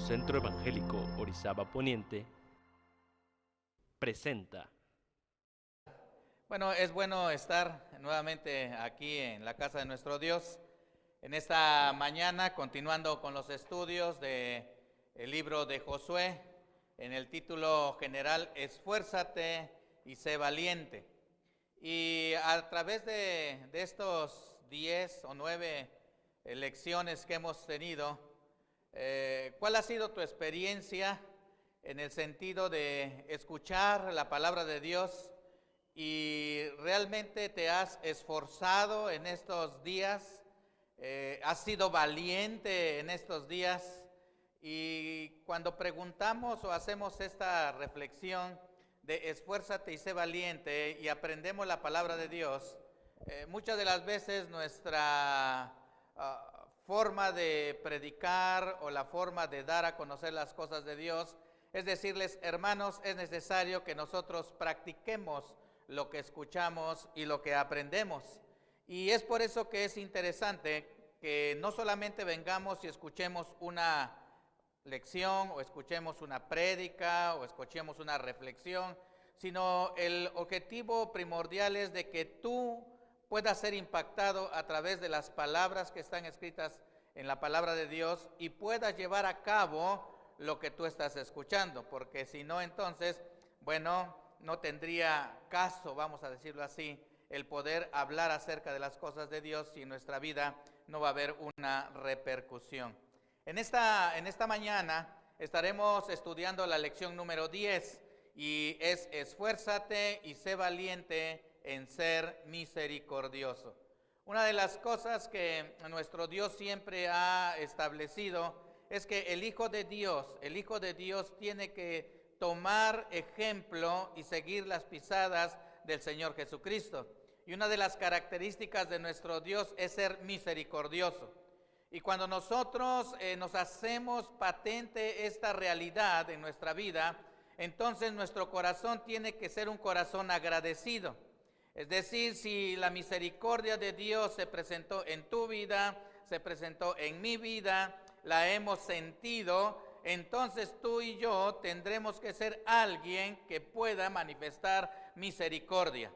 Centro Evangélico Orizaba Poniente presenta. Bueno, es bueno estar nuevamente aquí en la casa de nuestro Dios en esta mañana, continuando con los estudios del libro de Josué, en el título general, Esfuérzate y sé valiente. Y a través de estos 10 o 9 lecciones que hemos tenido, ¿cuál ha sido tu experiencia en el sentido de escuchar la palabra de Dios y realmente te has esforzado en estos días? ¿Has sido valiente en estos días? Y cuando preguntamos o hacemos esta reflexión de esfuérzate y sé valiente y aprendemos la palabra de Dios, muchas de las veces nuestra forma de predicar o la forma de dar a conocer las cosas de Dios es decirles: hermanos, es necesario que nosotros practiquemos lo que escuchamos y lo que aprendemos. Y es por eso que es interesante que no solamente vengamos y escuchemos una lección o escuchemos una prédica o escuchemos una reflexión, sino el objetivo primordial es de que tú puedas ser impactado a través de las palabras que están escritas en la palabra de Dios y puedas llevar a cabo lo que tú estás escuchando, porque si no, entonces, bueno, no tendría caso, vamos a decirlo así, el poder hablar acerca de las cosas de Dios si en nuestra vida no va a haber una repercusión. En esta mañana estaremos estudiando la lección número 10 y es esfuérzate y sé valiente en ser misericordioso. Una de las cosas que nuestro Dios siempre ha establecido es que el Hijo de Dios tiene que tomar ejemplo y seguir las pisadas del Señor Jesucristo. Y una de las características de nuestro Dios es ser misericordioso. Y cuando nosotros nos hacemos patente esta realidad en nuestra vida, entonces nuestro corazón tiene que ser un corazón agradecido. Es decir, si la misericordia de Dios se presentó en tu vida, se presentó en mi vida, la hemos sentido, entonces tú y yo tendremos que ser alguien que pueda manifestar misericordia.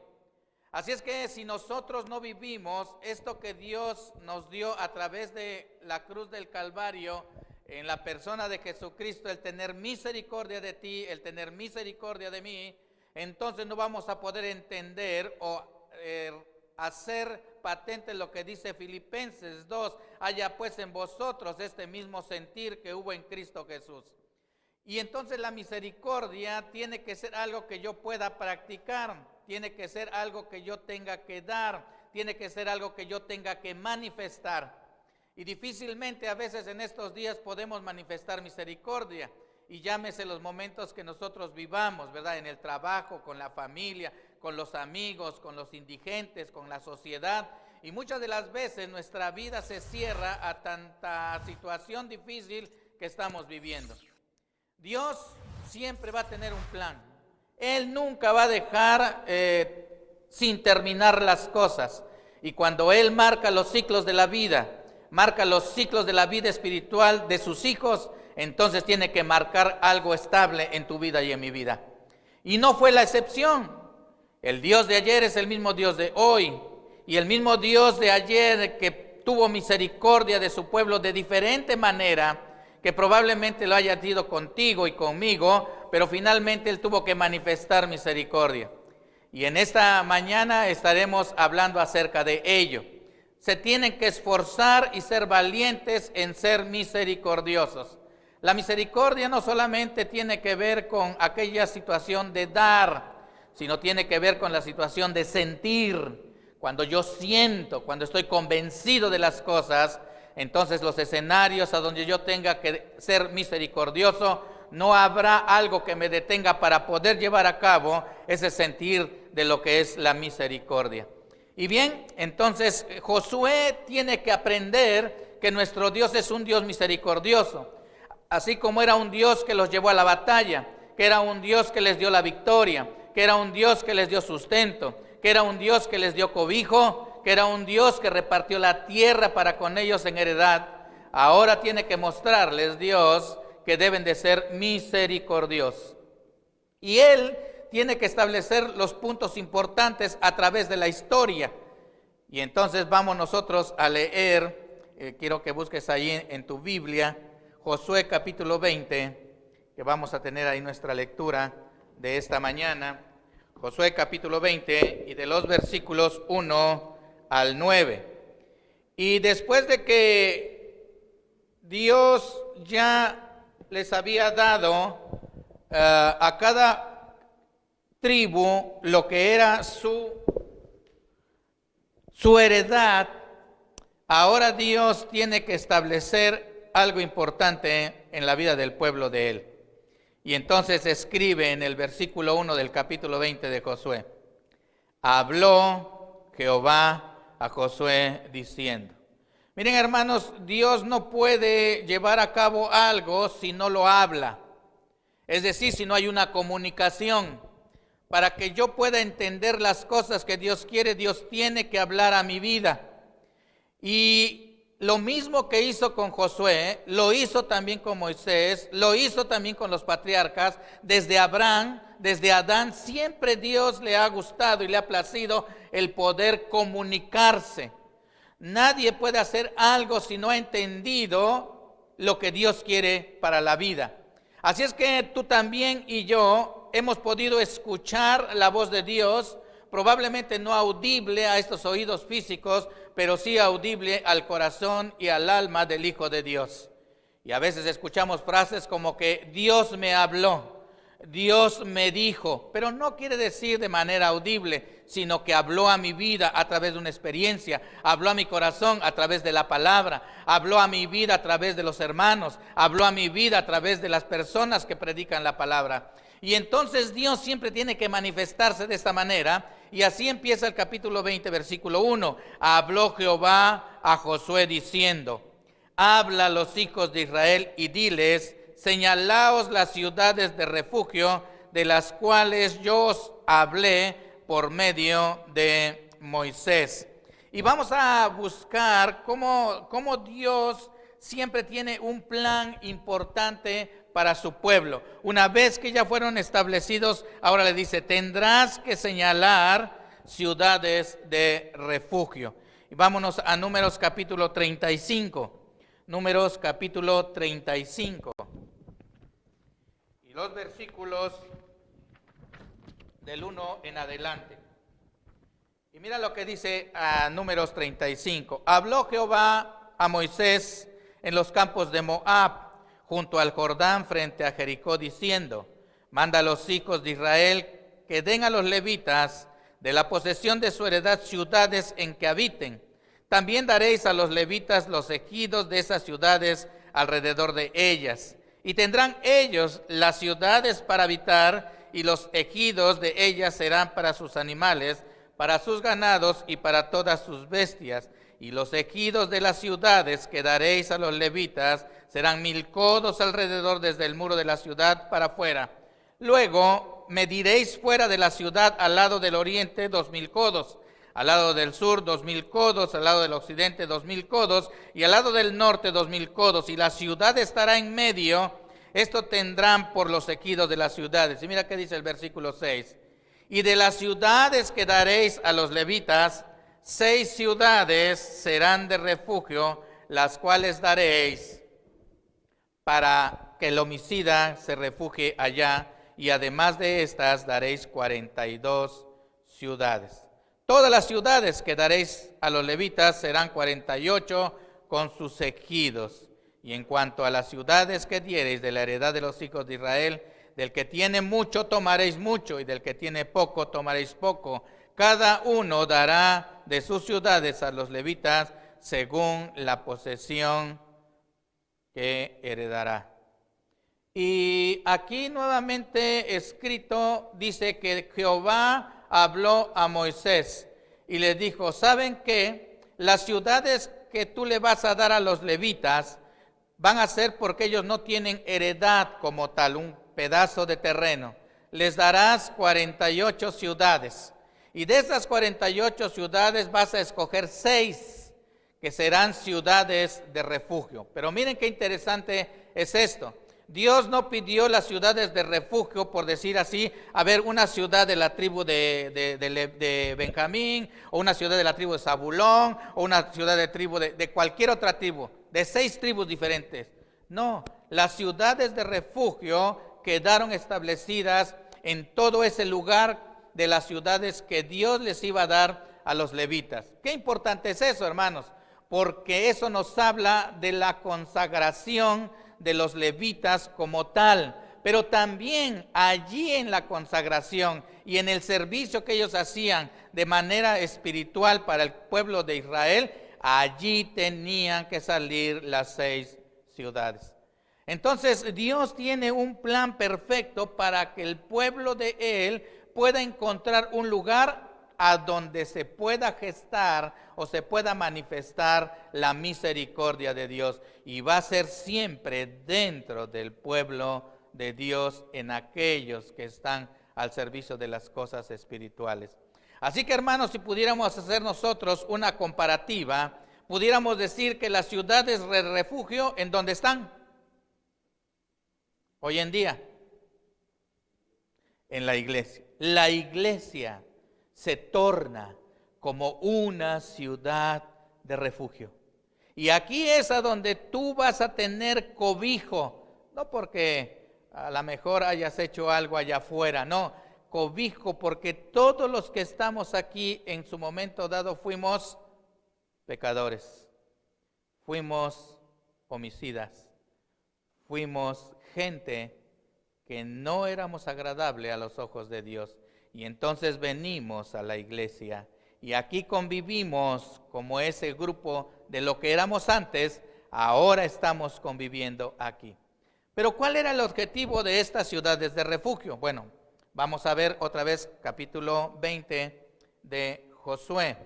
Así es que si nosotros no vivimos esto que Dios nos dio a través de la cruz del Calvario, en la persona de Jesucristo, el tener misericordia de ti, el tener misericordia de mí, entonces no vamos a poder entender o hacer patente lo que dice Filipenses 2, haya pues en vosotros este mismo sentir que hubo en Cristo Jesús. Y entonces la misericordia tiene que ser algo que yo pueda practicar, tiene que ser algo que yo tenga que dar, tiene que ser algo que yo tenga que manifestar. Y difícilmente a veces en estos días podemos manifestar misericordia. Y llámese los momentos que nosotros vivamos, ¿verdad? En el trabajo, con la familia, con los amigos, con los indigentes, con la sociedad. Y muchas de las veces nuestra vida se cierra a tanta situación difícil que estamos viviendo. Dios siempre va a tener un plan. Él nunca va a dejar sin terminar las cosas. Y cuando Él marca los ciclos de la vida, marca los ciclos de la vida espiritual de sus hijos, entonces tiene que marcar algo estable en tu vida y en mi vida. Y no fue la excepción. El Dios de ayer es el mismo Dios de hoy. Y el mismo Dios de ayer que tuvo misericordia de su pueblo de diferente manera, que probablemente lo haya tenido contigo y conmigo, pero finalmente Él tuvo que manifestar misericordia. Y en esta mañana estaremos hablando acerca de ello. Se tienen que esforzar y ser valientes en ser misericordiosos. La misericordia no solamente tiene que ver con aquella situación de dar, sino tiene que ver con la situación de sentir. Cuando yo siento, cuando estoy convencido de las cosas, entonces los escenarios a donde yo tenga que ser misericordioso, no habrá algo que me detenga para poder llevar a cabo ese sentir de lo que es la misericordia. Y bien, entonces Josué tiene que aprender que nuestro Dios es un Dios misericordioso. Así como era un Dios que los llevó a la batalla, que era un Dios que les dio la victoria, que era un Dios que les dio sustento, que era un Dios que les dio cobijo, que era un Dios que repartió la tierra para con ellos en heredad. Ahora tiene que mostrarles Dios que deben de ser misericordiosos. Y Él tiene que establecer los puntos importantes a través de la historia. Y entonces vamos nosotros a leer, quiero que busques ahí en tu Biblia, Josué capítulo 20, que vamos a tener ahí nuestra lectura de esta mañana. Josué capítulo 20 y de los versículos 1 al 9. Y después de que Dios ya les había dado a cada tribu lo que era su heredad, ahora Dios tiene que establecer algo importante en la vida del pueblo de Él. Y entonces escribe en el versículo 1 del capítulo 20 de Josué: habló Jehová a Josué diciendo. Miren, hermanos, Dios no puede llevar a cabo algo si no lo habla. Es decir, si no hay una comunicación. Para que yo pueda entender las cosas que Dios quiere, Dios tiene que hablar a mi vida. Y lo mismo que hizo con Josué, lo hizo también con Moisés, lo hizo también con los patriarcas, desde Abraham, desde Adán. Siempre Dios le ha gustado y le ha placido el poder comunicarse. Nadie puede hacer algo si no ha entendido lo que Dios quiere para la vida. Así es que tú también y yo hemos podido escuchar la voz de Dios, probablemente no audible a estos oídos físicos, pero sí audible al corazón y al alma del Hijo de Dios. Y a veces escuchamos frases como que Dios me habló, Dios me dijo, pero no quiere decir de manera audible, sino que habló a mi vida a través de una experiencia, habló a mi corazón a través de la palabra, habló a mi vida a través de los hermanos, habló a mi vida a través de las personas que predican la palabra. Y entonces Dios siempre tiene que manifestarse de esta manera. Y así empieza el capítulo 20, versículo 1. Habló Jehová a Josué diciendo: habla a los hijos de Israel y diles: señalaos las ciudades de refugio, de las cuales yo os hablé por medio de Moisés. Y vamos a buscar cómo Dios siempre tiene un plan importante para su pueblo. Una vez que ya fueron establecidos, ahora le dice: tendrás que señalar ciudades de refugio. Y vámonos a Números capítulo 35. Números capítulo 35. Y los versículos del 1 en adelante. Y mira lo que dice a Números 35. Habló Jehová a Moisés en los campos de Moab, junto al Jordán, frente a Jericó, diciendo: manda a los hijos de Israel que den a los levitas de la posesión de su heredad ciudades en que habiten. También daréis a los levitas los ejidos de esas ciudades alrededor de ellas. Y tendrán ellos las ciudades para habitar, y los ejidos de ellas serán para sus animales, para sus ganados y para todas sus bestias. Y los ejidos de las ciudades que daréis a los levitas serán 1000 codos alrededor desde el muro de la ciudad para afuera. Luego mediréis fuera de la ciudad al lado del oriente 2000 codos, al lado del sur 2000 codos, al lado del occidente 2000 codos y al lado del norte 2000 codos. Y la ciudad estará en medio. Esto tendrán por los ejidos de las ciudades. Y mira qué dice el versículo 6. Y de las ciudades que daréis a los levitas, 6 ciudades serán de refugio, las cuales daréis para que el homicida se refugie allá, y además de estas daréis 42 ciudades. Todas las ciudades que daréis a los levitas serán 48 con sus ejidos. Y en cuanto a las ciudades que diereis de la heredad de los hijos de Israel, del que tiene mucho tomaréis mucho, y del que tiene poco tomaréis poco. Cada uno dará de sus ciudades a los levitas según la posesión que heredará. Y aquí nuevamente escrito dice que Jehová habló a Moisés y le dijo: ¿saben qué? Las ciudades que tú le vas a dar a los levitas van a ser porque ellos no tienen heredad como tal, un pedazo de terreno. Les darás 48 ciudades. Y de esas 48 ciudades vas a escoger 6 que serán ciudades de refugio. Pero miren qué interesante es esto. Dios no pidió las ciudades de refugio, por decir así, a ver, una ciudad de la tribu de Benjamín, o una ciudad de la tribu de Zabulón, o una ciudad de tribu de cualquier otra tribu, de 6 tribus diferentes. No, las ciudades de refugio quedaron establecidas en todo ese lugar de las ciudades que Dios les iba a dar a los levitas. Qué importante es eso, hermanos, porque eso nos habla de la consagración de los levitas como tal, pero también allí en la consagración y en el servicio que ellos hacían de manera espiritual para el pueblo de Israel, allí tenían que salir las 6 ciudades. Entonces Dios tiene un plan perfecto para que el pueblo de Él pueda encontrar un lugar a donde se pueda gestar o se pueda manifestar la misericordia de Dios, y va a ser siempre dentro del pueblo de Dios, en aquellos que están al servicio de las cosas espirituales. Así que, hermanos, si pudiéramos hacer nosotros una comparativa, pudiéramos decir que las ciudades de refugio, ¿en dónde están? Hoy en día, en la iglesia. La iglesia se torna como una ciudad de refugio. Y aquí es a donde tú vas a tener cobijo, no porque a lo mejor hayas hecho algo allá afuera, no, cobijo porque todos los que estamos aquí en su momento dado fuimos pecadores, fuimos homicidas, fuimos gente que no éramos agradables a los ojos de Dios. Y entonces venimos a la iglesia y aquí convivimos como ese grupo de lo que éramos antes, ahora estamos conviviendo aquí. Pero ¿cuál era el objetivo de estas ciudades de refugio? Bueno, vamos a ver otra vez capítulo 20 de Josué.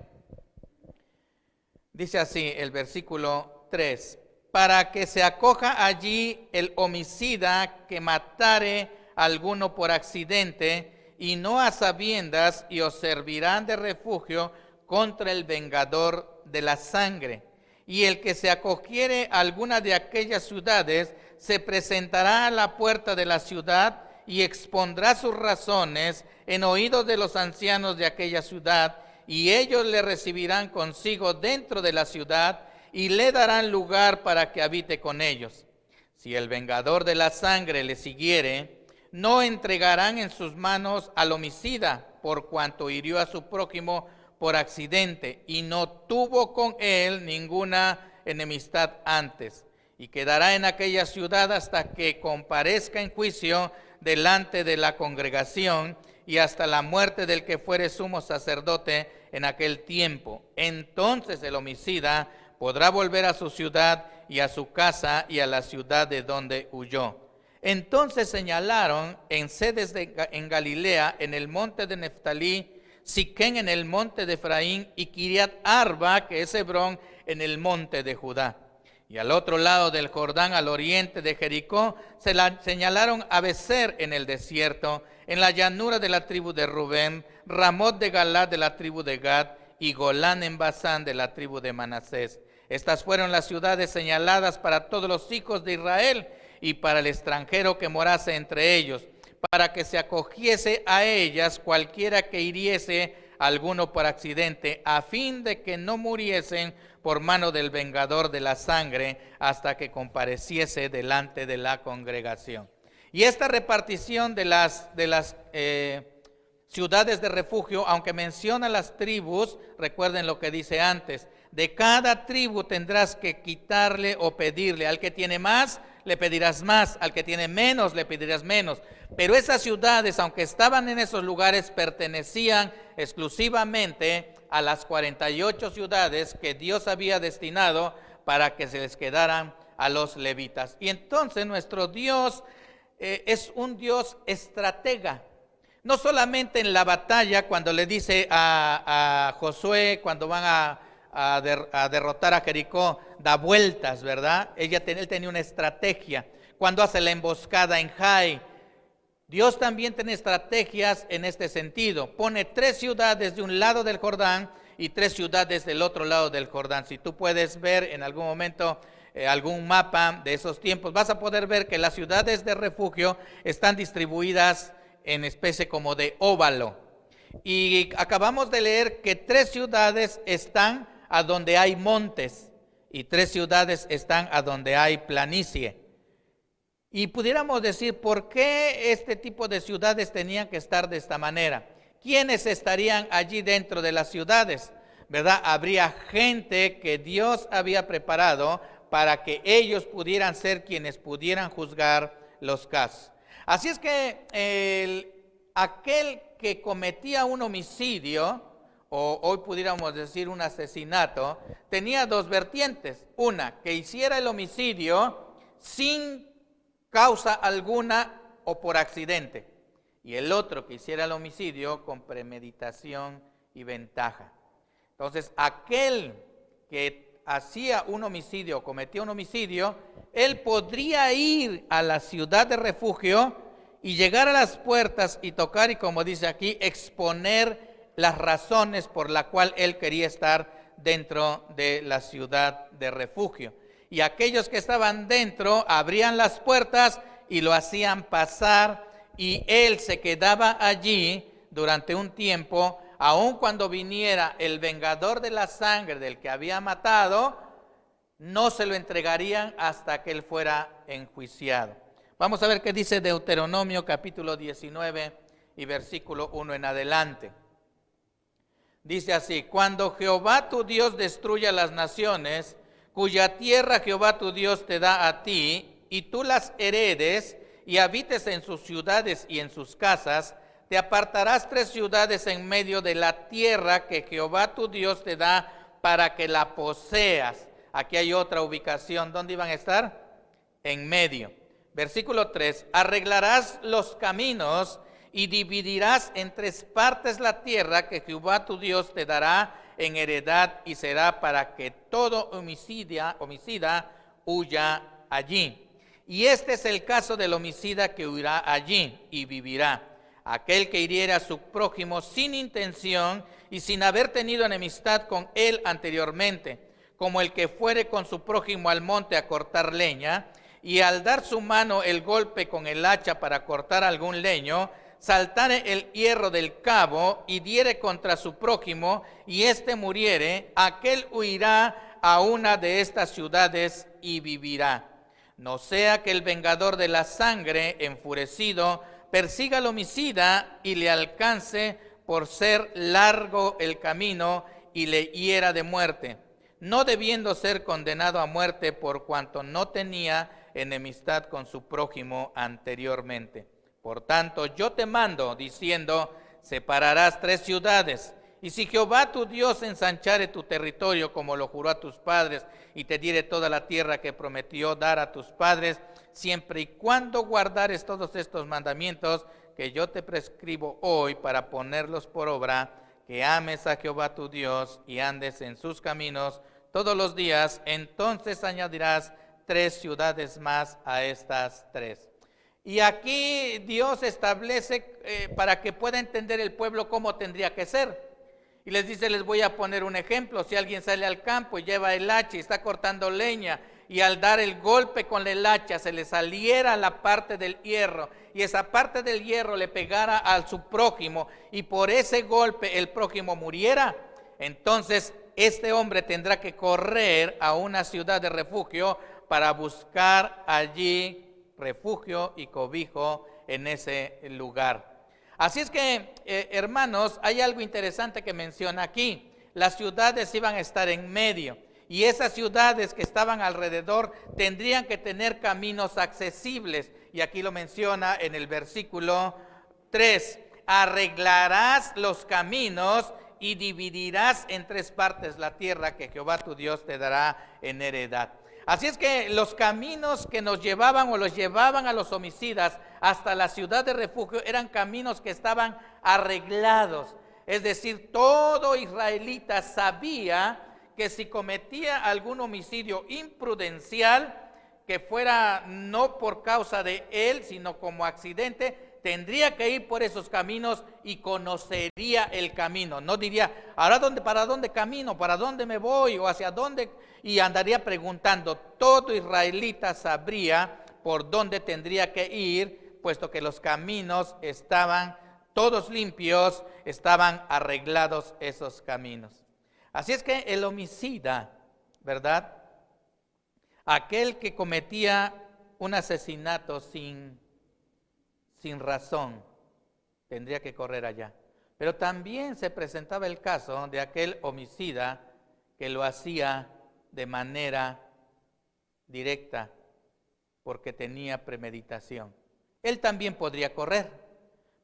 Dice así el versículo 3: para que se acoja allí el homicida que matare a alguno por accidente, y no a sabiendas, y os servirán de refugio contra el vengador de la sangre. Y el que se acogiere a alguna de aquellas ciudades, se presentará a la puerta de la ciudad y expondrá sus razones en oídos de los ancianos de aquella ciudad, y ellos le recibirán consigo dentro de la ciudad, y le darán lugar para que habite con ellos. Si el vengador de la sangre le siguiere, no entregarán en sus manos al homicida, por cuanto hirió a su prójimo por accidente y no tuvo con él ninguna enemistad antes, y quedará en aquella ciudad hasta que comparezca en juicio delante de la congregación, y hasta la muerte del que fuere sumo sacerdote en aquel tiempo. Entonces el homicida podrá volver a su ciudad y a su casa y a la ciudad de donde huyó. Entonces señalaron en sedes en Galilea, en el monte de Neftalí, Siquén en el monte de Efraín, y Kiriat Arba, que es Hebrón, en el monte de Judá. Y al otro lado del Jordán, al oriente de Jericó, señalaron a Becer en el desierto, en la llanura de la tribu de Rubén, Ramot de Galad de la tribu de Gad, y Golán en Basán de la tribu de Manasés. Estas fueron las ciudades señaladas para todos los hijos de Israel, y para el extranjero que morase entre ellos, para que se acogiese a ellas cualquiera que hiriese a alguno por accidente, a fin de que no muriesen por mano del vengador de la sangre, hasta que compareciese delante de la congregación. Y esta repartición de las ciudades de refugio, aunque menciona las tribus, recuerden lo que dice antes: de cada tribu tendrás que quitarle o pedirle. Al que tiene más, le pedirás más; al que tiene menos, le pedirás menos. Pero esas ciudades, aunque estaban en esos lugares, pertenecían exclusivamente a las 48 ciudades que Dios había destinado para que se les quedaran a los levitas. Y entonces nuestro Dios es un Dios estratega. No solamente en la batalla, cuando le dice a Josué, cuando van a derrotar a Jericó, da vueltas, ¿verdad? Él tenía una estrategia. Cuando hace la emboscada en Jai, Dios también tiene estrategias en este sentido. Pone 3 ciudades de un lado del Jordán y 3 ciudades del otro lado del Jordán. Si tú puedes ver en algún momento algún mapa de esos tiempos, vas a poder ver que las ciudades de refugio están distribuidas en especie como de óvalo. Y acabamos de leer que 3 ciudades están a donde hay montes y 3 ciudades están a donde hay planicie. Y pudiéramos decir, ¿por qué este tipo de ciudades tenían que estar de esta manera? ¿Quiénes estarían allí dentro de las ciudades? ¿Verdad? Habría gente que Dios había preparado para que ellos pudieran ser quienes pudieran juzgar los casos. Así es que aquel que cometía un homicidio, o hoy pudiéramos decir un asesinato, tenía 2 vertientes. Una, que hiciera el homicidio sin causa alguna o por accidente. Y el otro, que hiciera el homicidio con premeditación y ventaja. Entonces, aquel que hacía un homicidio, cometía un homicidio, él podría ir a la ciudad de refugio y llegar a las puertas y tocar, y como dice aquí, exponer las razones por las cuales él quería estar dentro de la ciudad de refugio. Y aquellos que estaban dentro abrían las puertas y lo hacían pasar, y él se quedaba allí durante un tiempo, aun cuando viniera el vengador de la sangre del que había matado, no se lo entregarían hasta que él fuera enjuiciado. Vamos a ver qué dice Deuteronomio capítulo 19 y versículo 1 en adelante. Dice así: cuando Jehová tu Dios destruya las naciones, cuya tierra Jehová tu Dios te da a ti, y tú las heredes, y habites en sus ciudades y en sus casas, te apartarás 3 ciudades en medio de la tierra que Jehová tu Dios te da para que la poseas. Aquí hay otra ubicación. ¿Dónde iban a estar? En medio. Versículo 3, arreglarás los caminos y dividirás en 3 partes la tierra que Jehová tu Dios te dará en heredad, y será para que todo homicida huya allí. Y este es el caso del homicida que huirá allí y vivirá. Aquel que hiriere a su prójimo sin intención y sin haber tenido enemistad con él anteriormente, como el que fuere con su prójimo al monte a cortar leña, y al dar su mano el golpe con el hacha para cortar algún leño, saltare el hierro del cabo y diere contra su prójimo, y éste muriere, aquel huirá a una de estas ciudades y vivirá. No sea que el vengador de la sangre, enfurecido, persiga al homicida y le alcance por ser largo el camino y le hiera de muerte, no debiendo ser condenado a muerte por cuanto no tenía enemistad con su prójimo anteriormente. Por tanto, yo te mando, diciendo, separarás 3 ciudades, y si Jehová tu Dios ensanchare tu territorio como lo juró a tus padres, y te diere toda la tierra que prometió dar a tus padres, siempre y cuando guardares todos estos mandamientos que yo te prescribo hoy para ponerlos por obra, que ames a Jehová tu Dios y andes en sus caminos todos los días, entonces añadirás 3 ciudades más a estas 3. Y aquí Dios establece para que pueda entender el pueblo cómo tendría que ser. Y les dice, les voy a poner un ejemplo. Si alguien sale al campo y lleva el hacha y está cortando leña, y al dar el golpe con el hacha se le saliera la parte del hierro, y esa parte del hierro le pegara a su prójimo, y por ese golpe el prójimo muriera, entonces este hombre tendrá que correr a una ciudad de refugio para buscar allí refugio y cobijo en ese lugar. Así es que, hermanos, hay algo interesante que menciona aquí. Las ciudades iban a estar en medio, y esas ciudades que estaban alrededor tendrían que tener caminos accesibles. Y aquí lo menciona en el versículo 3. Arreglarás los caminos y dividirás en 3 partes la tierra que Jehová tu Dios te dará en heredad. Así es que los caminos que nos llevaban o los llevaban a los homicidas hasta la ciudad de refugio eran caminos que estaban arreglados. Es decir, todo israelita sabía que si cometía algún homicidio imprudencial, que fuera no por causa de él, sino como accidente, tendría que ir por esos caminos y conocería el camino. No diría, ¿para dónde camino? ¿Para dónde me voy? ¿O hacia dónde? Y andaría preguntando. Todo israelita sabría por dónde tendría que ir, puesto que los caminos estaban todos limpios, estaban arreglados esos caminos. Así es que el homicida, ¿verdad? Aquel que cometía un asesinato sin razón, tendría que correr allá. Pero también se presentaba el caso de aquel homicida que lo hacía de manera directa, porque tenía premeditación. Él también podría correr,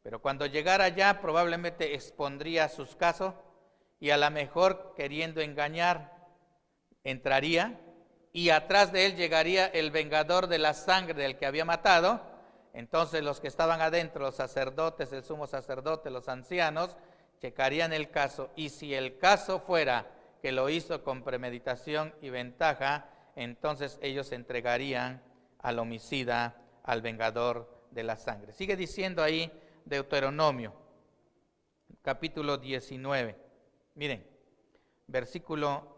pero cuando llegara allá probablemente expondría sus casos y a lo mejor queriendo engañar, entraría y atrás de él llegaría el vengador de la sangre del que había matado. Entonces los que estaban adentro, los sacerdotes, el sumo sacerdote, los ancianos, checarían el caso. Y si el caso fuera que lo hizo con premeditación y ventaja, entonces ellos entregarían al homicida, al vengador de la sangre. Sigue diciendo ahí Deuteronomio, capítulo 19. Miren, versículo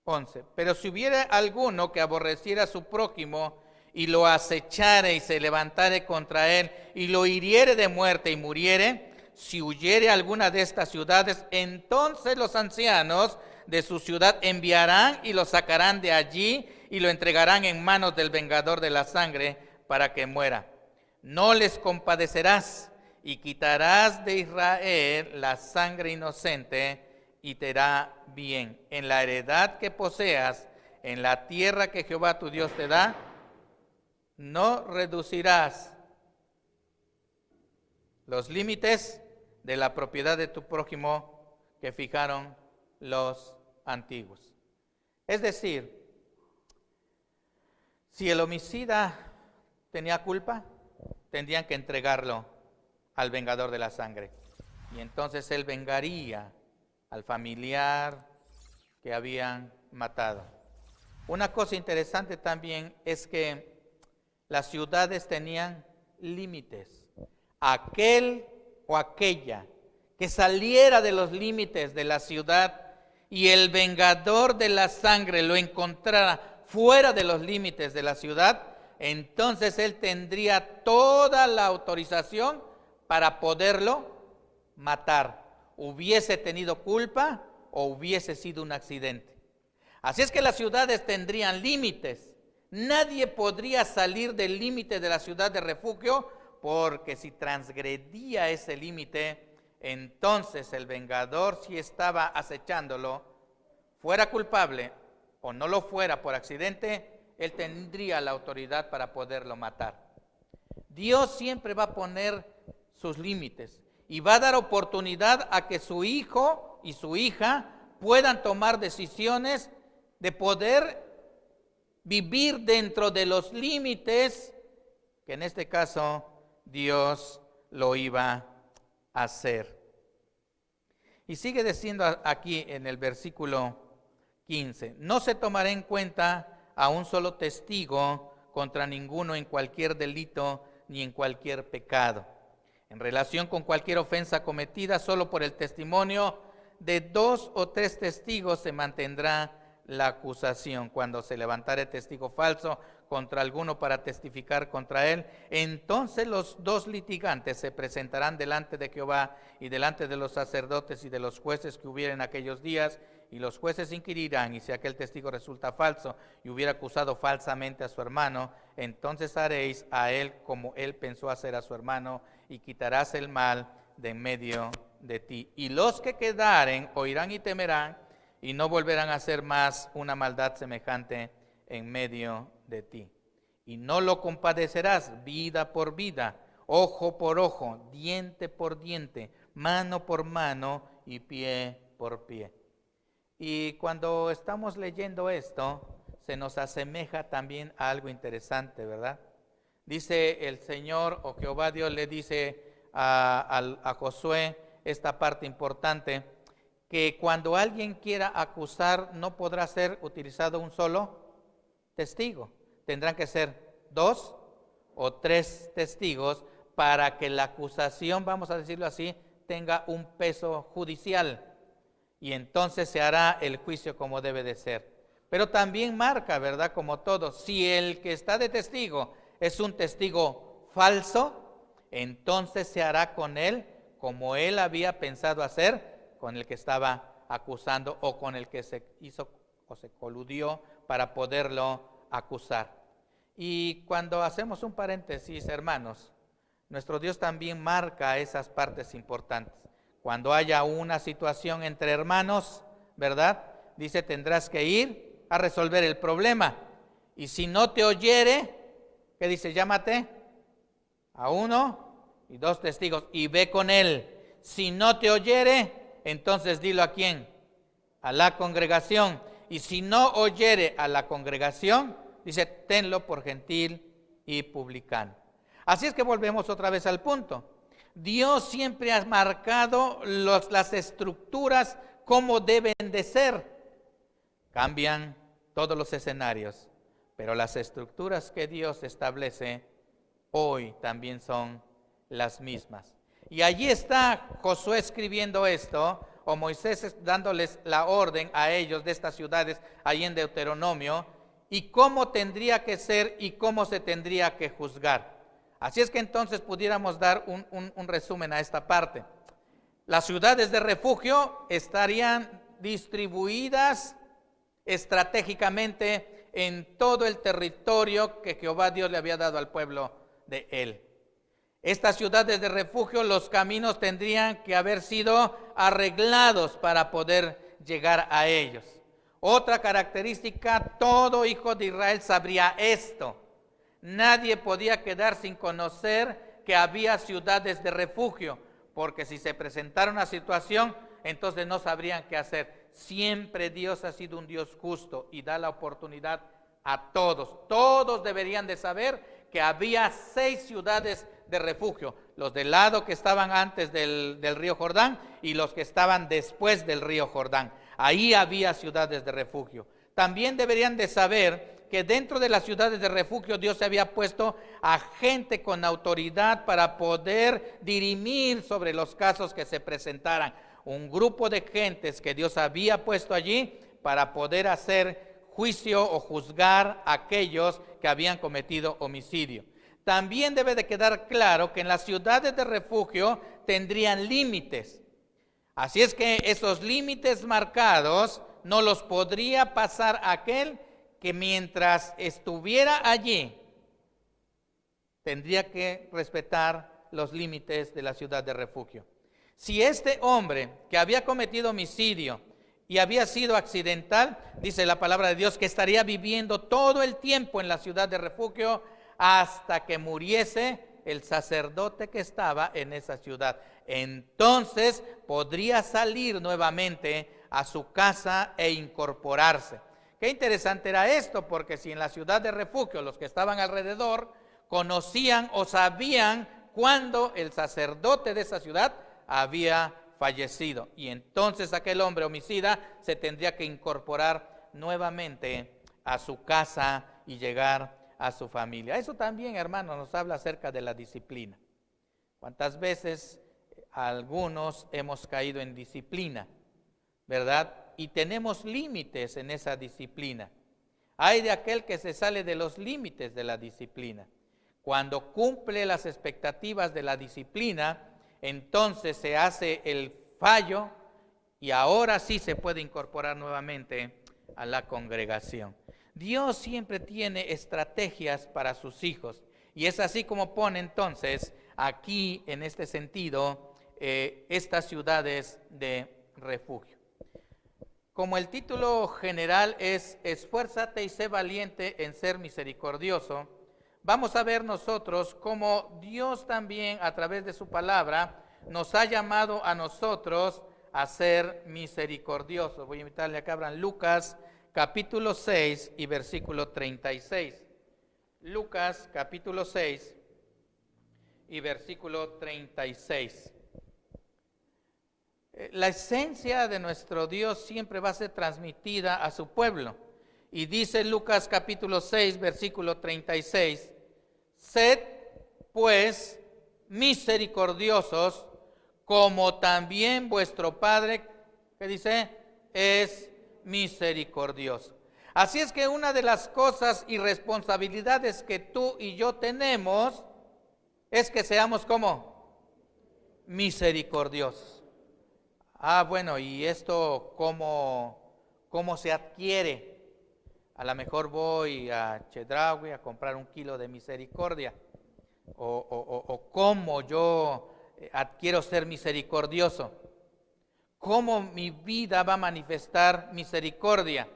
11. Pero si hubiera alguno que aborreciera a su prójimo y lo acechare y se levantare contra él y lo hiriere de muerte y muriere, si huyere a alguna de estas ciudades, entonces los ancianos de su ciudad enviarán y lo sacarán de allí y lo entregarán en manos del vengador de la sangre para que muera. No les compadecerás y quitarás de Israel la sangre inocente y te hará bien. En la heredad que poseas, en la tierra que Jehová tu Dios te da, no reducirás los límites de la propiedad de tu prójimo que fijaron los antiguos. Es decir, si el homicida tenía culpa, tendrían que entregarlo al vengador de la sangre. Y entonces él vengaría al familiar que habían matado. Una cosa interesante también es que las ciudades tenían límites. Aquel o aquella que saliera de los límites de la ciudad y el vengador de la sangre lo encontrara fuera de los límites de la ciudad, entonces él tendría toda la autorización para poderlo matar. Hubiese tenido culpa o hubiese sido un accidente. Así es que las ciudades tendrían límites. Nadie podría salir del límite de la ciudad de refugio, porque si transgredía ese límite, entonces el vengador, si estaba acechándolo, fuera culpable o no lo fuera por accidente, él tendría la autoridad para poderlo matar. Dios siempre va a poner sus límites y va a dar oportunidad a que su hijo y su hija puedan tomar decisiones de poder vivir dentro de los límites que en este caso Dios lo iba a hacer. Y sigue diciendo aquí en el versículo 15, no se tomará en cuenta a un solo testigo contra ninguno en cualquier delito ni en cualquier pecado. En relación con cualquier ofensa cometida, solo por el testimonio de 2 o 3 testigos se mantendrá la acusación. Cuando se levantare testigo falso contra alguno para testificar contra él, entonces los 2 litigantes se presentarán delante de Jehová y delante de los sacerdotes y de los jueces que hubieren aquellos días, y los jueces inquirirán, y si aquel testigo resulta falso y hubiera acusado falsamente a su hermano, entonces haréis a él como él pensó hacer a su hermano, y quitarás el mal de en medio de ti. Y los que quedaren oirán y temerán, y no volverán a hacer más una maldad semejante en medio de ti. Y no lo compadecerás vida por vida, ojo por ojo, diente por diente, mano por mano y pie por pie. Y cuando estamos leyendo esto, se nos asemeja también a algo interesante, ¿verdad? Dice el Señor, o Jehová Dios le dice a Josué esta parte importante, que cuando alguien quiera acusar no podrá ser utilizado un solo testigo. Tendrán que ser 2 o 3 testigos para que la acusación, vamos a decirlo así, tenga un peso judicial. Y entonces se hará el juicio como debe de ser. Pero también marca, ¿verdad? Como todo, si el que está de testigo es un testigo falso, entonces se hará con él como él había pensado hacer con el que estaba acusando o con el que se hizo o se coludió para poderlo acusar. Y cuando hacemos un paréntesis, hermanos, nuestro Dios también marca esas partes importantes. Cuando haya una situación entre hermanos, ¿verdad? Dice, tendrás que ir a resolver el problema. Y si no te oyere, ¿qué dice? Llámate a 1 y 2 testigos y ve con él. Si no te oyere, entonces dilo ¿a quién? A la congregación. Y si no oyere a la congregación, dice, tenlo por gentil y publicano. Así es que volvemos otra vez al punto. Dios siempre ha marcado las estructuras como deben de ser. Cambian todos los escenarios, pero las estructuras que Dios establece hoy también son las mismas. Y allí está Josué escribiendo esto, o Moisés dándoles la orden a ellos de estas ciudades, ahí en Deuteronomio, y cómo tendría que ser y cómo se tendría que juzgar. Así es que entonces pudiéramos dar un resumen a esta parte. Las ciudades de refugio estarían distribuidas estratégicamente en todo el territorio que Jehová Dios le había dado al pueblo de él. Estas ciudades de refugio, los caminos tendrían que haber sido arreglados para poder llegar a ellos. Otra característica, todo hijo de Israel sabría esto. Nadie podía quedar sin conocer que había ciudades de refugio, porque si se presentara una situación, entonces no sabrían qué hacer. Siempre Dios ha sido un Dios justo y da la oportunidad a todos. Todos deberían de saber que había 6 ciudades de refugio, los del lado que estaban antes del río Jordán y los que estaban después del río Jordán. Ahí había ciudades de refugio. También deberían de saber que dentro de las ciudades de refugio Dios se había puesto a gente con autoridad para poder dirimir sobre los casos que se presentaran. Un grupo de gentes que Dios había puesto allí para poder hacer juicio o juzgar a aquellos que habían cometido homicidio. También debe de quedar claro que en las ciudades de refugio tendrían límites. Así es que esos límites marcados no los podría pasar aquel que mientras estuviera allí tendría que respetar los límites de la ciudad de refugio. Si este hombre que había cometido homicidio y había sido accidental, dice la palabra de Dios que estaría viviendo todo el tiempo en la ciudad de refugio hasta que muriese el sacerdote que estaba en esa ciudad. Entonces podría salir nuevamente a su casa e incorporarse. Qué interesante era esto, porque si en la ciudad de refugio los que estaban alrededor conocían o sabían cuándo el sacerdote de esa ciudad había fallecido, y entonces aquel hombre homicida se tendría que incorporar nuevamente a su casa y llegar a su familia. Eso también, hermano, nos habla acerca de la disciplina. ¿Cuántas veces algunos hemos caído en disciplina, verdad? Y tenemos límites en esa disciplina. Hay de aquel que se sale de los límites de la disciplina. Cuando cumple las expectativas de la disciplina, entonces se hace el fallo y ahora sí se puede incorporar nuevamente a la congregación. Dios siempre tiene estrategias para sus hijos, y es así como pone entonces aquí en este sentido estas ciudades de refugio. Como el título general es Esfuérzate y sé valiente en ser misericordioso, vamos a ver nosotros cómo Dios también a través de su palabra nos ha llamado a nosotros a ser misericordiosos. Voy a invitarle a que abran Lucas capítulo 6 y versículo 36. Lucas capítulo 6 y versículo 36. La esencia de nuestro Dios siempre va a ser transmitida a su pueblo. Y dice Lucas capítulo 6, versículo 36, sed pues misericordiosos, como también vuestro Padre, ¿qué dice? Es misericordioso. Así es que una de las cosas y responsabilidades que tú y yo tenemos es que seamos como misericordiosos. Bueno, ¿y esto cómo se adquiere? A lo mejor voy a Chedraui a comprar 1 kilo de misericordia. O cómo yo adquiero ser misericordioso. ¿Cómo mi vida va a manifestar misericordia?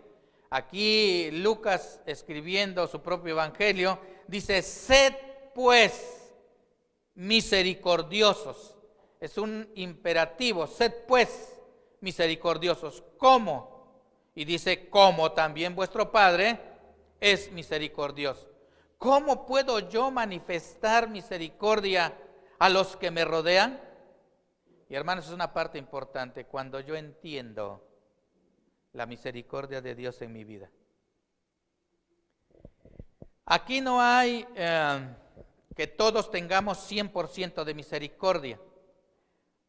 Aquí Lucas, escribiendo su propio evangelio, dice: sed pues misericordiosos. Es un imperativo: sed pues misericordiosos. ¿Cómo? Y dice: como también vuestro Padre es misericordioso. ¿Cómo puedo yo manifestar misericordia a los que me rodean? Y hermanos, es una parte importante cuando yo entiendo la misericordia de Dios en mi vida. Aquí no hay que todos tengamos 100% de misericordia.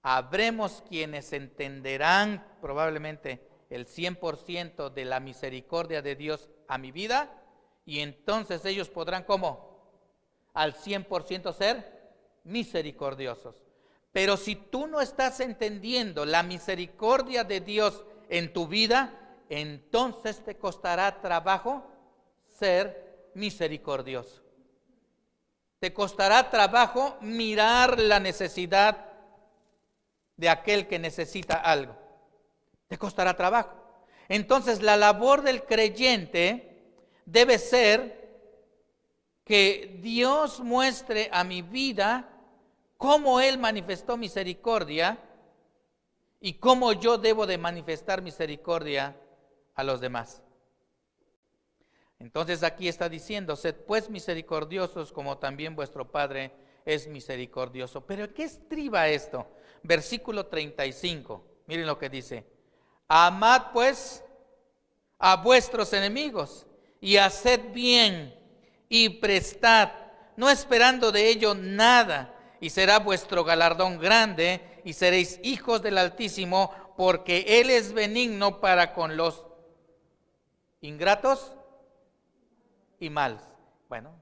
Habremos quienes entenderán probablemente el 100% de la misericordia de Dios a mi vida, y entonces ellos podrán, ¿cómo? Al 100% ser misericordiosos. Pero si tú no estás entendiendo la misericordia de Dios en tu vida, entonces te costará trabajo ser misericordioso. Te costará trabajo mirar la necesidad de aquel que necesita algo. Te costará trabajo. Entonces la labor del creyente debe ser que Dios muestre a mi vida cómo Él manifestó misericordia y cómo yo debo de manifestar misericordia a los demás. Entonces aquí está diciendo: sed pues misericordiosos como también vuestro Padre es misericordioso. ¿Pero qué estriba esto? Versículo 35, miren lo que dice: amad pues a vuestros enemigos y haced bien y prestad, no esperando de ello nada, y será vuestro galardón grande y seréis hijos del Altísimo, porque Él es benigno para con los ingratos y malos. Bueno,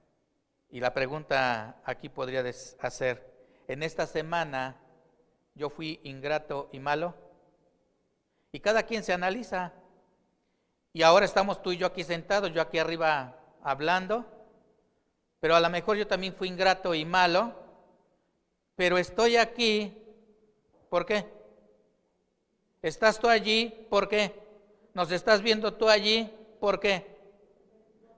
y la pregunta aquí podría hacer: en esta semana yo fui ingrato y malo, y cada quien se analiza. Y ahora estamos tú y yo aquí sentados, yo aquí arriba hablando, pero a lo mejor yo también fui ingrato y malo, pero estoy aquí, ¿por qué? ¿Estás tú allí? ¿Por qué? ¿Nos estás viendo tú allí? ¿Por qué?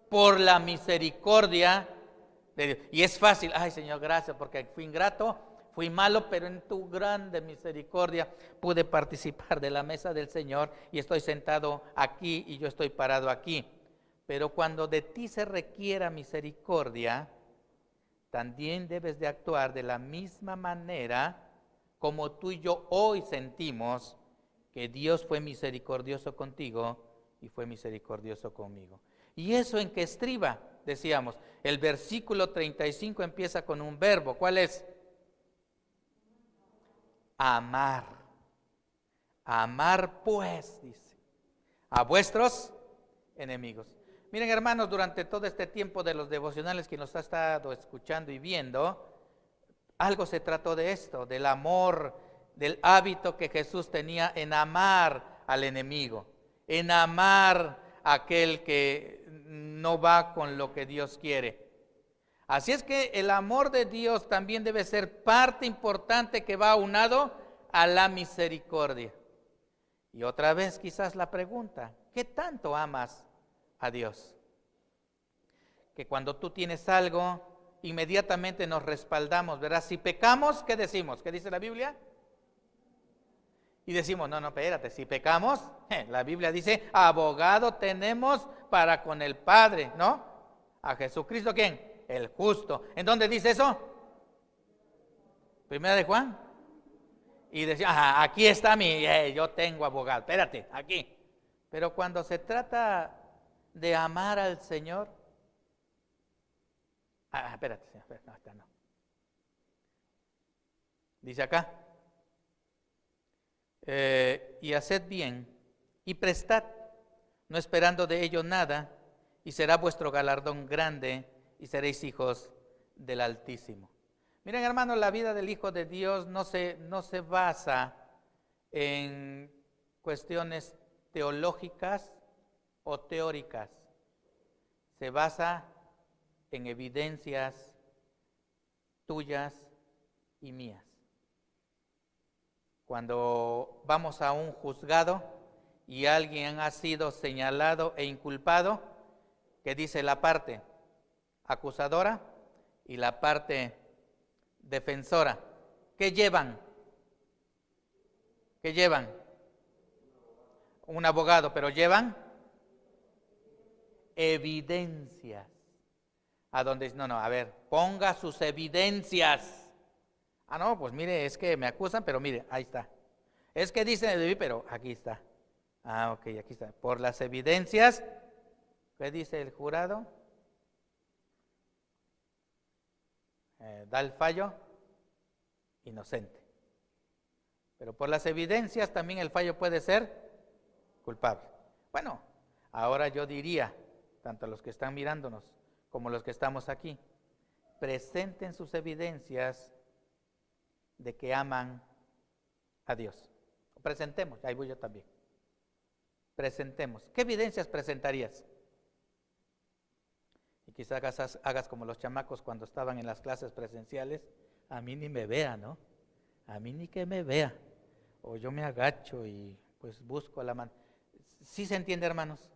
Por la misericordia de Dios. Y es fácil: ay, Señor, gracias porque fui ingrato, fui malo, pero en tu grande misericordia pude participar de la mesa del Señor y estoy sentado aquí y yo estoy parado aquí. Pero cuando de ti se requiera misericordia, también debes de actuar de la misma manera como tú y yo hoy sentimos que Dios fue misericordioso contigo y fue misericordioso conmigo. ¿Y eso en qué estriba? Decíamos, el versículo 35 empieza con un verbo. ¿Cuál es? Amar. Amar pues, dice, a vuestros enemigos. Miren, hermanos, durante todo este tiempo de los devocionales que nos ha estado escuchando y viendo, algo se trató de esto, del amor, del hábito que Jesús tenía en amar al enemigo, en amar a aquel que no va con lo que Dios quiere. Así es que el amor de Dios también debe ser parte importante que va aunado a la misericordia. Y otra vez quizás la pregunta: ¿qué tanto amas a Dios? Que cuando tú tienes algo, inmediatamente nos respaldamos, ¿verdad? Si pecamos, ¿qué decimos? ¿Qué dice la Biblia? Y decimos: no, espérate, si pecamos, la Biblia dice: abogado tenemos para con el Padre, ¿no? A Jesucristo, ¿quién? El justo. ¿En dónde dice eso? Primera de Juan. Y decía: aquí está yo tengo abogado, espérate, aquí. Pero cuando se trata de amar al Señor, espérate, no. Dice acá, y haced bien y prestad, no esperando de ello nada, y será vuestro galardón grande y seréis hijos del Altísimo. Miren, hermanos, la vida del Hijo de Dios no se basa en cuestiones teológicas o teóricas. Se basa en evidencias tuyas y mías. Cuando vamos a un juzgado y alguien ha sido señalado e inculpado, ¿qué dice la parte acusadora y la parte defensora? ¿Qué llevan? ¿Qué llevan? Un abogado, pero llevan evidencias. ¿A dónde? No, a ver, ponga sus evidencias. Ah, no, pues mire, es que me acusan, pero mire, ahí está. Es que dicen, pero aquí está. Ah, ok, aquí está. Por las evidencias, ¿qué dice el jurado? Da el fallo inocente. Pero por las evidencias también el fallo puede ser culpable. Bueno, ahora yo diría, tanto los que están mirándonos como los que estamos aquí, presenten sus evidencias de que aman a Dios. Presentemos, ahí voy yo también. Presentemos. ¿Qué evidencias presentarías? Y quizás hagas como los chamacos cuando estaban en las clases presenciales, a mí ni me vea, ¿no? A mí ni que me vea. O yo me agacho y pues busco la mano. ¿Sí se entiende, hermanos?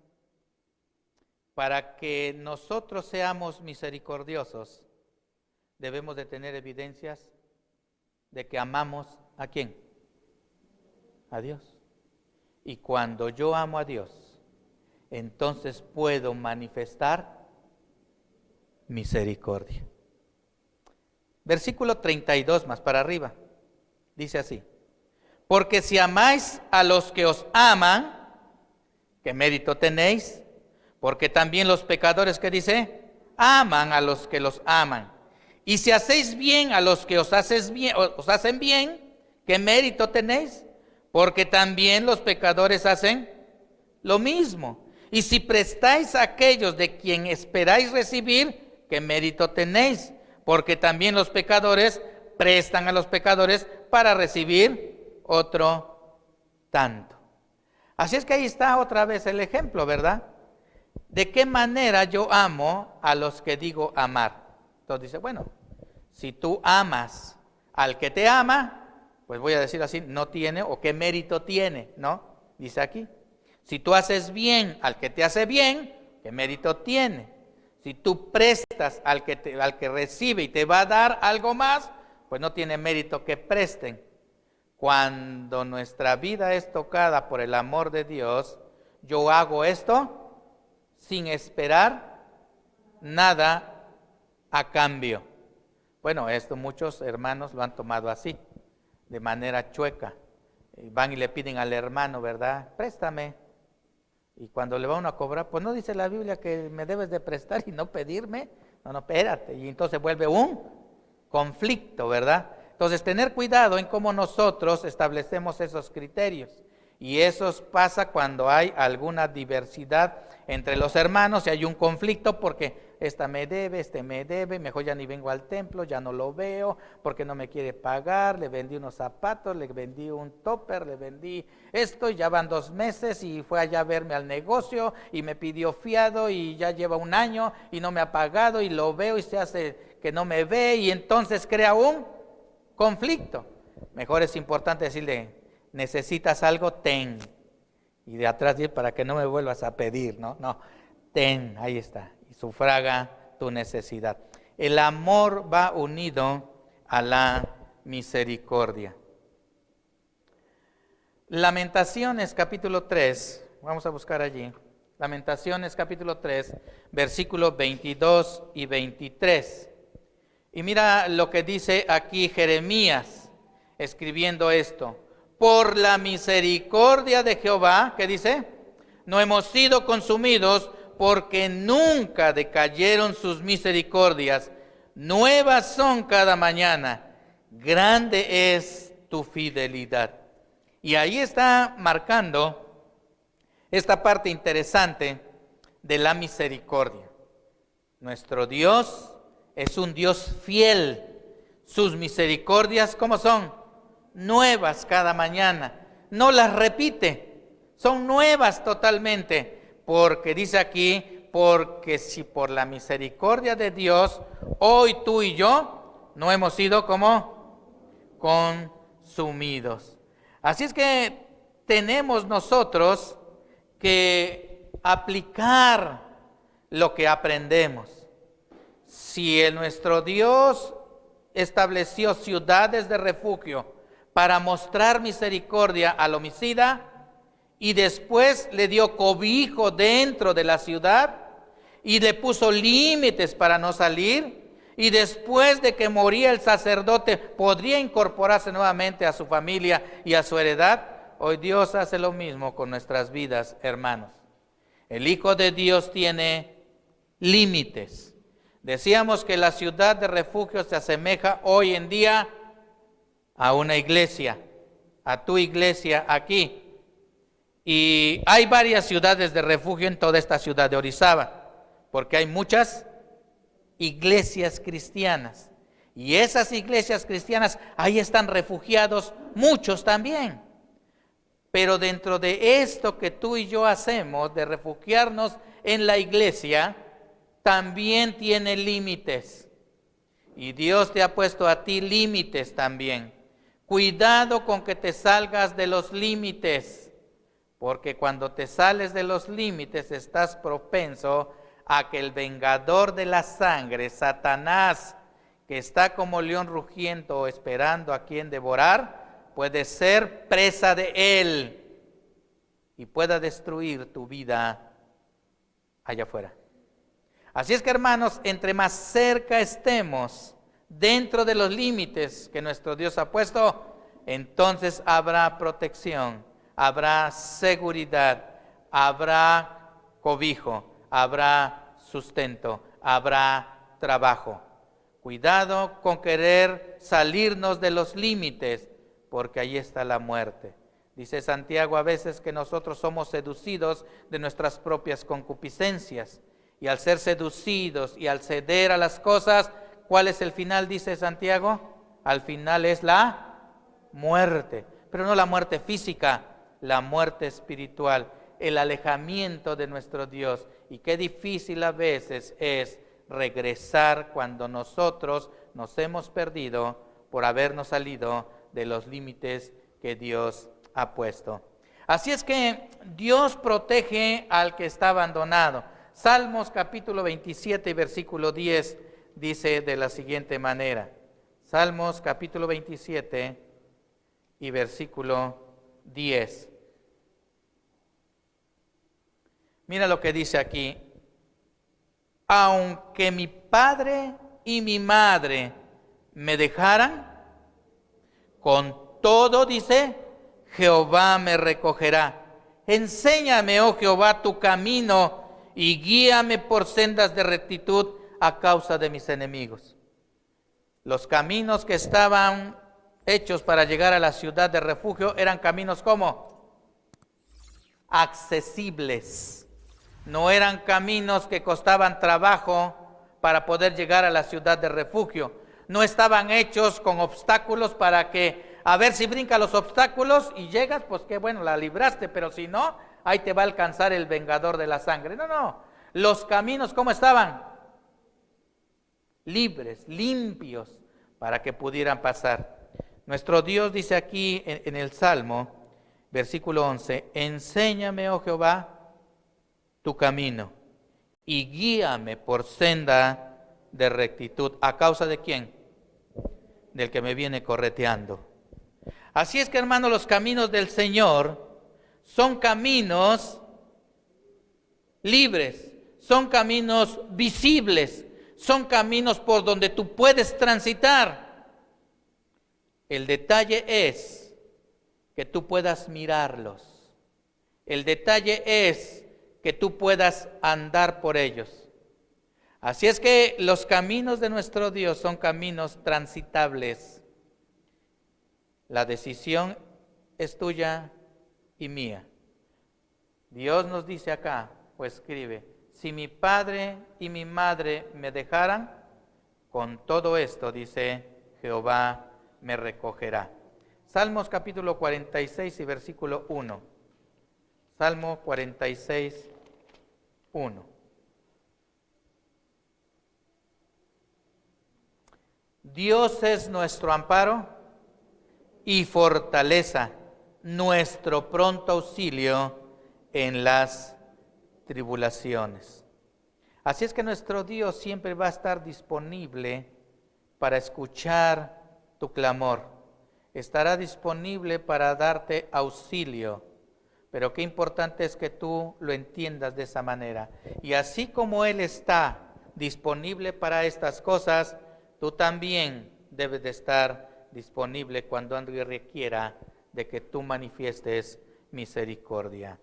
Para que nosotros seamos misericordiosos, debemos de tener evidencias de que amamos ¿a quién? A Dios. Y cuando yo amo a Dios, entonces puedo manifestar misericordia. Versículo 32 más para arriba, dice así: porque si amáis a los que os aman, ¿qué mérito tenéis? Porque también los pecadores, ¿qué dice? Aman a los que los aman. Y si hacéis bien a los que os hacen bien, ¿qué mérito tenéis? Porque también los pecadores hacen lo mismo. Y si prestáis a aquellos de quien esperáis recibir, ¿qué mérito tenéis? Porque también los pecadores prestan a los pecadores para recibir otro tanto. Así es que ahí está otra vez el ejemplo, ¿verdad? ¿De qué manera yo amo a los que digo amar? Entonces dice, bueno, si tú amas al que te ama, pues voy a decir así, no tiene, o qué mérito tiene, ¿no? Dice aquí. Si tú haces bien al que te hace bien, ¿qué mérito tiene? Si tú prestas al que recibe y te va a dar algo más, pues no tiene mérito que presten. Cuando nuestra vida es tocada por el amor de Dios, yo hago esto sin esperar nada a cambio. Bueno, esto muchos hermanos lo han tomado así, de manera chueca. Van y le piden al hermano, ¿verdad? Préstame. Y cuando le va uno a cobrar, pues no dice la Biblia que me debes de prestar y no pedirme. No, espérate. Y entonces vuelve un conflicto, ¿verdad? Entonces, tener cuidado en cómo nosotros establecemos esos criterios. Y eso pasa cuando hay alguna diversidad entre los hermanos y hay un conflicto porque esta me debe, este me debe, mejor ya ni vengo al templo, ya no lo veo porque no me quiere pagar, le vendí unos zapatos, le vendí un topper, le vendí esto y ya van 2 meses y fue allá a verme al negocio y me pidió fiado y ya lleva 1 año y no me ha pagado y lo veo y se hace que no me ve y entonces crea un conflicto. Mejor es importante decirle, necesitas algo, ten. Y de atrás ir para que no me vuelvas a pedir, ¿no? No, ten, ahí está. Y sufraga tu necesidad. El amor va unido a la misericordia. Lamentaciones capítulo 3, vamos a buscar allí. Lamentaciones capítulo 3, versículos 22 y 23. Y mira lo que dice aquí Jeremías, escribiendo esto. Por la misericordia de Jehová, ¿qué dice? No hemos sido consumidos porque nunca decayeron sus misericordias. Nuevas son cada mañana. grande es tu fidelidad. Y ahí está marcando esta parte interesante de la misericordia. Nuestro Dios es un Dios fiel. Sus misericordias, ¿cómo son? Nuevas cada mañana. No las repite, son nuevas totalmente. Porque dice aquí, porque si por la misericordia de Dios, hoy tú y yo no hemos sido como consumidos. Así es que tenemos nosotros que aplicar lo que aprendemos. Si nuestro Dios estableció ciudades de refugio para mostrar misericordia al homicida y después le dio cobijo dentro de la ciudad y le puso límites para no salir, y después de que moría el sacerdote podría incorporarse nuevamente a su familia y a su heredad, hoy Dios hace lo mismo con nuestras vidas, hermanos. El Hijo de Dios tiene límites. Decíamos que la ciudad de refugio se asemeja hoy en día a una iglesia, a tu iglesia aquí. Y hay varias ciudades de refugio en toda esta ciudad de Orizaba, porque hay muchas iglesias cristianas. Y esas iglesias cristianas, ahí están refugiados muchos también. Pero dentro de esto que tú y yo hacemos, de refugiarnos en la iglesia, también tiene límites. Y Dios te ha puesto a ti límites también. Cuidado con que te salgas de los límites, porque cuando te sales de los límites estás propenso a que el vengador de la sangre, Satanás, que está como león rugiente esperando a quien devorar, puede ser presa de él y pueda destruir tu vida allá afuera. Así es que, hermanos, entre más cerca estemos dentro de los límites que nuestro Dios ha puesto, entonces habrá protección, habrá seguridad, habrá cobijo, habrá sustento, habrá trabajo. Cuidado con querer salirnos de los límites, porque ahí está la muerte. Dice Santiago a veces que nosotros somos seducidos de nuestras propias concupiscencias. Y al ser seducidos y al ceder a las cosas, ¿cuál es el final? Dice Santiago. Al final es la muerte, pero no la muerte física, la muerte espiritual, el alejamiento de nuestro Dios. Y qué difícil a veces es regresar cuando nosotros nos hemos perdido por habernos salido de los límites que Dios ha puesto. Así es que Dios protege al que está abandonado. Salmos capítulo 27 y versículo 10 dice de la siguiente manera. Salmos capítulo 27 y versículo 10. Mira lo que dice aquí. Aunque mi padre y mi madre me dejaran, con todo, dice, Jehová me recogerá. Enséñame, oh Jehová, tu camino y guíame por sendas de rectitud a causa de mis enemigos. Los caminos que estaban hechos para llegar a la ciudad de refugio eran caminos ¿cómo? Accesibles. No eran caminos que costaban trabajo para poder llegar a la ciudad de refugio. No estaban hechos con obstáculos para que, a ver si brinca los obstáculos y llegas, pues qué bueno, la libraste, pero si no, ahí te va a alcanzar el vengador de la sangre. No. Los caminos, ¿cómo estaban? Libres, limpios, para que pudieran pasar. Nuestro Dios dice aquí en el Salmo, versículo 11, enséñame, oh Jehová, tu camino y guíame por senda de rectitud. ¿A causa de quién? Del que me viene correteando. Así es que, hermano, los caminos del Señor son caminos libres, son caminos visibles, son caminos por donde tú puedes transitar. El detalle es que tú puedas mirarlos. El detalle es que tú puedas andar por ellos. Así es que los caminos de nuestro Dios son caminos transitables. La decisión es tuya y mía. Dios nos dice acá, o escribe, si mi padre y mi madre me dejaran, con todo esto, dice Jehová, me recogerá. Salmos capítulo 46 y versículo 1. Salmo 46, 1. Dios es nuestro amparo y fortaleza, nuestro pronto auxilio en las tribulaciones. Así es que nuestro Dios siempre va a estar disponible para escuchar tu clamor. Estará disponible para darte auxilio. Pero qué importante es que tú lo entiendas de esa manera. Y así como Él está disponible para estas cosas, tú también debes de estar disponible cuando Él requiera de que tú manifiestes misericordia.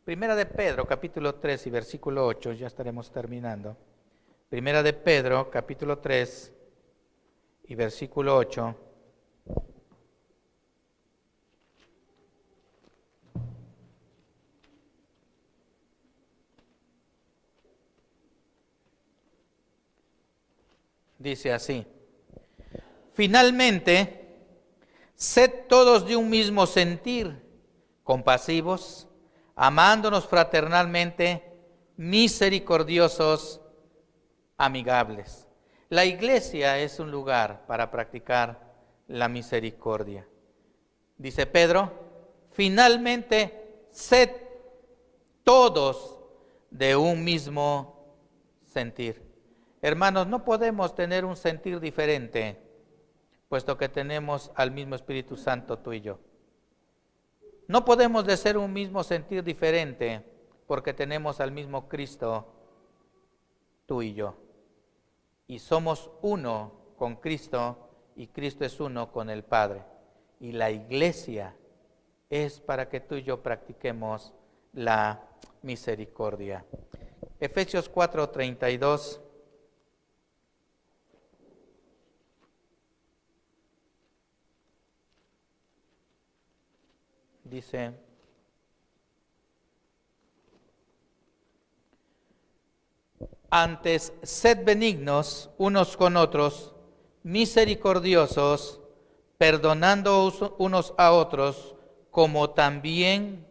Primera de Pedro, capítulo 3 y versículo 8, ya estaremos terminando. Primera de Pedro, capítulo 3 y versículo 8. Dice así: finalmente, sed todos de un mismo sentir, compasivos, amándonos fraternalmente, misericordiosos, amigables. La iglesia es un lugar para practicar la misericordia. Dice Pedro, finalmente, sed todos de un mismo sentir. Hermanos, no podemos tener un sentir diferente, puesto que tenemos al mismo Espíritu Santo tú y yo. No podemos de ser un mismo sentir diferente, porque tenemos al mismo Cristo tú y yo. Y somos uno con Cristo, y Cristo es uno con el Padre. Y la iglesia es para que tú y yo practiquemos la misericordia. Efesios 4:32. Dice, antes sed benignos unos con otros, misericordiosos, perdonando unos a otros, como también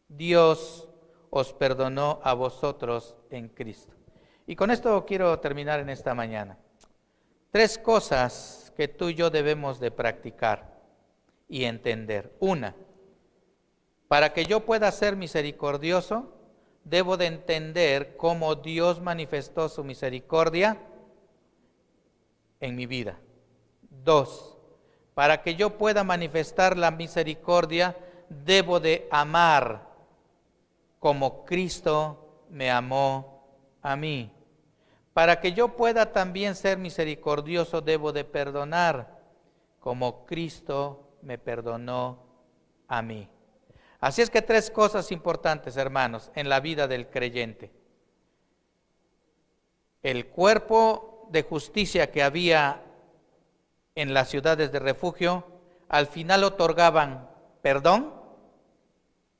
Dios os perdonó a vosotros en Cristo. Y con esto quiero terminar en esta mañana. 3 cosas que tú y yo debemos de practicar y entender. Una, para que yo pueda ser misericordioso, debo de entender cómo Dios manifestó su misericordia en mi vida. 2, para que yo pueda manifestar la misericordia, debo de amar como Cristo me amó a mí. Para que yo pueda también ser misericordioso, debo de perdonar como Cristo me perdonó a mí. Así es que 3 cosas importantes, hermanos, en la vida del creyente. El cuerpo de justicia que había en las ciudades de refugio, al final otorgaban perdón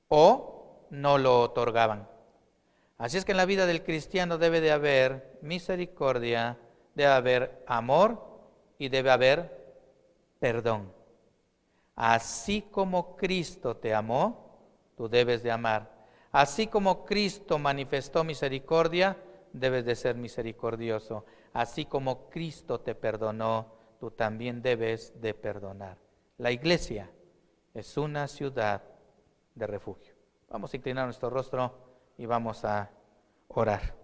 o no lo otorgaban. Así es que en la vida del cristiano debe de haber misericordia, debe haber amor y debe haber perdón. Así como Cristo te amó, tú debes de amar. Así como Cristo manifestó misericordia, debes de ser misericordioso. Así como Cristo te perdonó, tú también debes de perdonar. La iglesia es una ciudad de refugio. Vamos a inclinar nuestro rostro y vamos a orar.